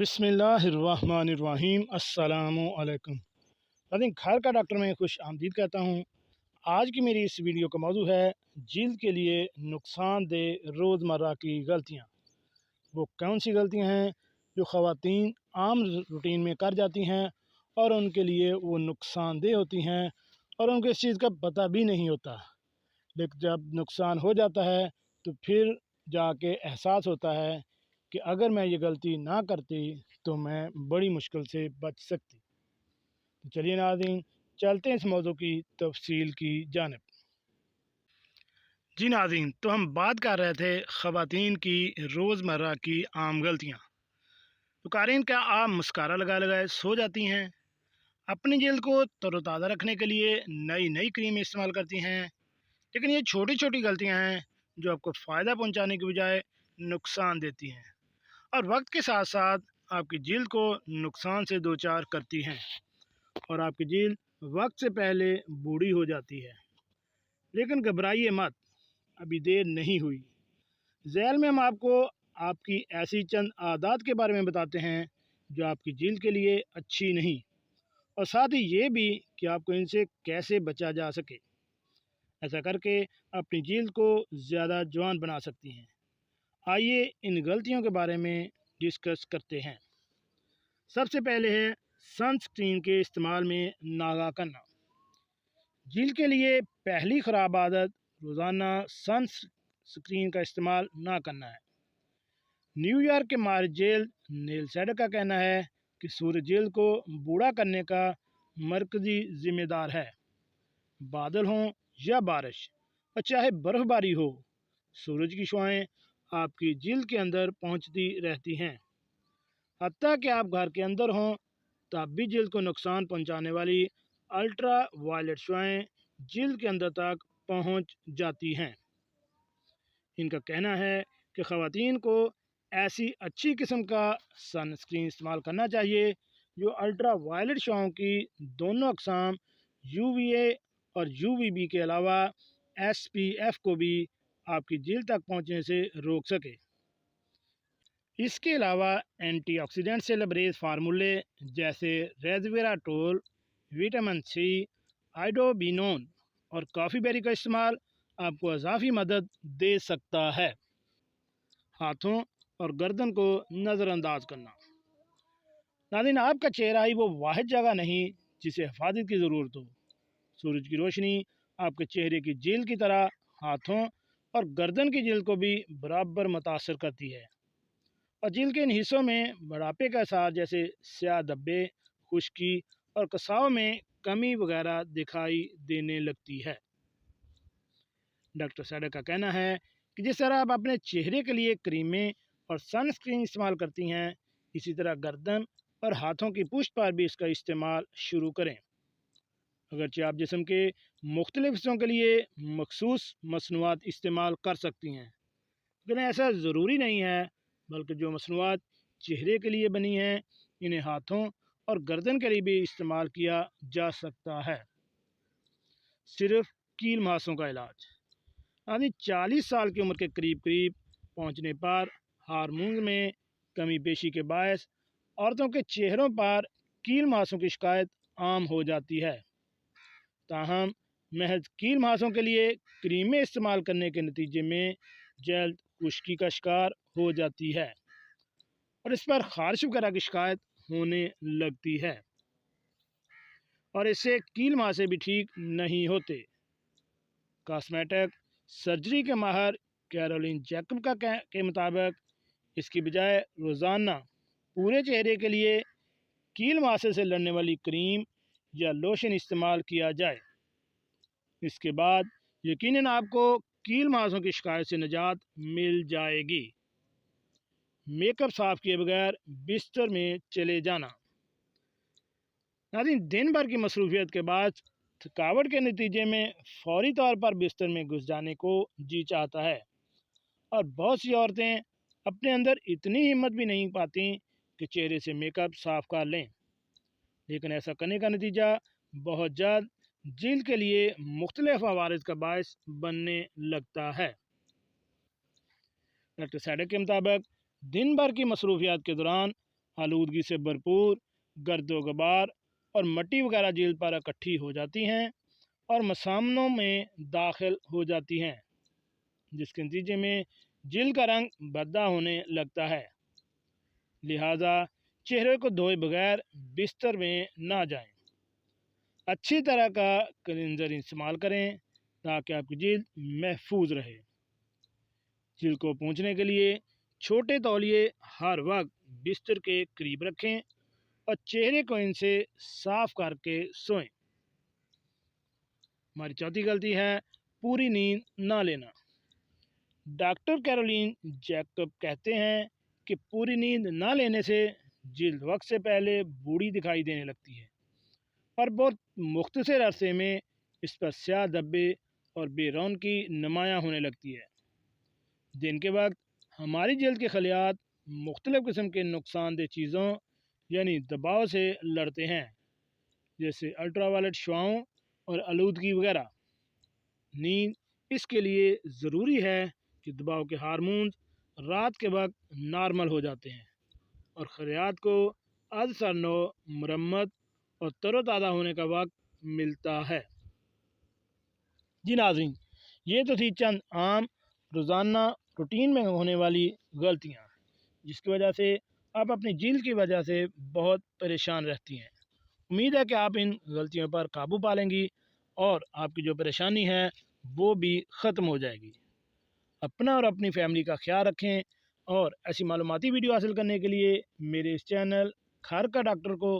बिस्मिल्लाहिर्रहमानिर्रहीम। अस्सलाम वालेकुम। नाज़रीन, घर का डॉक्टर में खुश आमदीद कहता हूँ। आज की मेरी इस वीडियो का मौजू है जिल्द के लिए नुकसानदेह रोज़मर्रा की गलतियाँ। वो कौन सी गलतियाँ हैं जो ख़वातीन आम रूटीन में कर जाती हैं और उनके लिए वो नुकसानदेह होती हैं और उनको इस चीज़ का पता भी नहीं होता। लेकिन जब नुकसान हो जाता है तो फिर जाके एहसास होता है कि अगर मैं ये गलती ना करती तो मैं बड़ी मुश्किल से बच सकती। तो चलिए नाज़रीन, चलते हैं इस मौजू की तफसील की जानिब। जी नाज़रीन, तो हम बात कर रहे थे ख़वातीन की रोज़मर्रा की आम गलतियाँ। तो कारीन, क्या आप मस्कारा लगा लगाए सो जाती हैं? अपनी जल्द को तरोताज़ा रखने के लिए नई नई क्रीम इस्तेमाल करती हैं? लेकिन ये छोटी छोटी गलतियाँ हैं जो आपको फ़ायदा पहुँचाने की बजाय नुकसान देती हैं और वक्त के साथ साथ आपकी जल्द को नुकसान से दो चार करती हैं और आपकी जल्द वक्त से पहले बूढ़ी हो जाती है। लेकिन घबराइए मत, अभी देर नहीं हुई। झैल में हम आपको आपकी ऐसी चंद आदत के बारे में बताते हैं जो आपकी जल्द के लिए अच्छी नहीं, और साथ ही ये भी कि आपको इनसे कैसे बचा जा सके। ऐसा करके अपनी जल्द को ज़्यादा जवान बना सकती हैं। आइए इन गलतियों के बारे में डिस्कस करते हैं। सबसे पहले है सनस्क्रीन के इस्तेमाल में नागा करना। जल्द के लिए पहली ख़राब आदत रोज़ाना सनस्क्रीन का इस्तेमाल ना करना है। न्यूयॉर्क के माहिर जल्द नील सैडर का कहना है कि सूरज जल्द को बूढ़ा करने का मरकज़ी ज़िम्मेदार है। बादल हों या बारिश और चाहे बर्फ़बारी हो, सूरज की शुआएं आपकी जल्द के अंदर पहुंचती रहती हैं। हत्ता कि आप घर के अंदर हों तब भी जल्द को नुकसान पहुंचाने वाली अल्ट्रा वायलेट शुआएं जल्द के अंदर तक पहुंच जाती हैं। इनका कहना है कि ख़वातीन को ऐसी अच्छी किस्म का सनस्क्रीन इस्तेमाल करना चाहिए जो अल्ट्रा वायलेट शुआओं की दोनों अक़साम UVA और UVB के अलावा SPF को भी आपकी जल्द तक पहुंचने से रोक सके। इसके अलावा एंटीऑक्सीडेंट से लबरेज फार्मूले जैसे रेसवेराट्रोल, विटामिन C, आइडोबिनोन और कॉफ़ी बेरी का इस्तेमाल आपको इजाफी मदद दे सकता है। हाथों और गर्दन को नज़रअंदाज करना। नाज़रीन, आपका चेहरा ही वो वाहिद जगह नहीं जिसे हिफाजत की ज़रूरत हो। सूरज की रोशनी आपके चेहरे की जेल की तरह हाथों और गर्दन की जेल को भी बराबर मुतासर करती है और जेल के इन हिस्सों में बुढ़ापे का असर जैसे स्याह धब्बे, खुश्की और कसाव में कमी वगैरह दिखाई देने लगती है। डॉक्टर सैडर का कहना है कि जिस तरह आप अपने चेहरे के लिए क्रीमें और सनस्क्रीन इस्तेमाल करती हैं, इसी तरह गर्दन और हाथों की पुष्ट पर भी इसका इस्तेमाल शुरू करें। अगरचे आप जिस्म के मुख्तलिफ हिस्सों के लिए मखसूस मसनूआत इस्तेमाल कर सकती हैं, लेकिन ऐसा ज़रूरी नहीं है, बल्कि जो मसनूआत चेहरे के लिए बनी हैं इन्हें हाथों और गर्दन के लिए भी इस्तेमाल किया जा सकता है। सिर्फ कील मांसों का इलाज। यानी 40 साल की उम्र के करीब करीब पहुंचने पर हार्मोन में कमी पेशी के बायस औरतों के चेहरों पर कील मांसों की शिकायत आम हो जाती है। ताहम महज कील मांसों के लिए क्रीमें इस्तेमाल करने के नतीजे में जल्द खुश्की का शिकार हो जाती है और इस पर खारिश वगैरह की शिकायत होने लगती है और इससे कील मांसे भी ठीक नहीं होते। कॉस्मेटिक सर्जरी के माहिर कैरोलिन जैकब के मुताबिक इसकी बजाय रोज़ाना पूरे चेहरे के लिए कील मासे से लड़ने वाली क्रीम या लोशन इस्तेमाल किया जाए। इसके बाद यकीनन आपको कील मांसों की शिकायत से निजात मिल जाएगी। मेकअप साफ किए बगैर बिस्तर में चले जाना। नाज़रीन, दिन भर की मसरूफियत के बाद थकावट के नतीजे में फौरी तौर पर बिस्तर में घुस जाने को जी चाहता है और बहुत सी औरतें अपने अंदर इतनी हिम्मत भी नहीं पाती कि चेहरे से मेकअप साफ कर लें, लेकिन ऐसा करने का नतीजा बहुत जल्द जिल्द के लिए मुख्तलिफ अवारिद का बायस बनने लगता है। डॉक्टर सैडर के मुताबिक दिन भर की मसरूफियात के दौरान आलूदगी से भरपूर गर्दो गुबार और मट्टी वगैरह जल्द पर इकट्ठी हो जाती हैं और मसामनों में दाखिल हो जाती हैं, जिसके नतीजे में जल्द का रंग भद्दा होने लगता है। लिहाजा चेहरे को धोए बगैर बिस्तर में ना जाएं। अच्छी तरह का क्लींजर इस्तेमाल करें ताकि आपकी जल्द महफूज रहे। जल्द को पोंछने के लिए छोटे तौलिए हर वक्त बिस्तर के करीब रखें और चेहरे को इनसे साफ करके सोएं। हमारी चौथी गलती है पूरी नींद ना लेना। डॉक्टर कैरोलिन जैकब कहते हैं कि पूरी नींद ना लेने से जल्द वक्त से पहले बूढ़ी दिखाई देने लगती है और बहुत मुख्तसर अरसे में इस पर स्याह धब्बे और बेरौनकी नुमायाँ होने लगती है। दिन के वक्त हमारी जल्द के खलियात मुख्तलिफ़ किस्म के नुकसानदेह चीज़ों यानी दबाव से लड़ते हैं, जैसे अल्ट्रावायलेट शुआओं और आलूदगी वगैरह। नींद इसके लिए ज़रूरी है कि दबाव के हार्मोन्स रात के वक्त नॉर्मल हो जाते हैं और खलियात को अज़सर नो मुरम्मत और तरोताज़ा होने का वक्त मिलता है। जी नाज़रीन, ये तो थी चंद आम रोज़ाना रूटीन में होने वाली गलतियाँ जिसकी वजह से आप अपनी जल्द की वजह से बहुत परेशान रहती हैं। उम्मीद है कि आप इन गलतियों पर काबू पा लेंगी और आपकी जो परेशानी है वो भी ख़त्म हो जाएगी। अपना और अपनी फैमिली का ख्याल रखें और ऐसी मालूमाती वीडियो हासिल करने के लिए मेरे इस चैनल घर का डॉक्टर को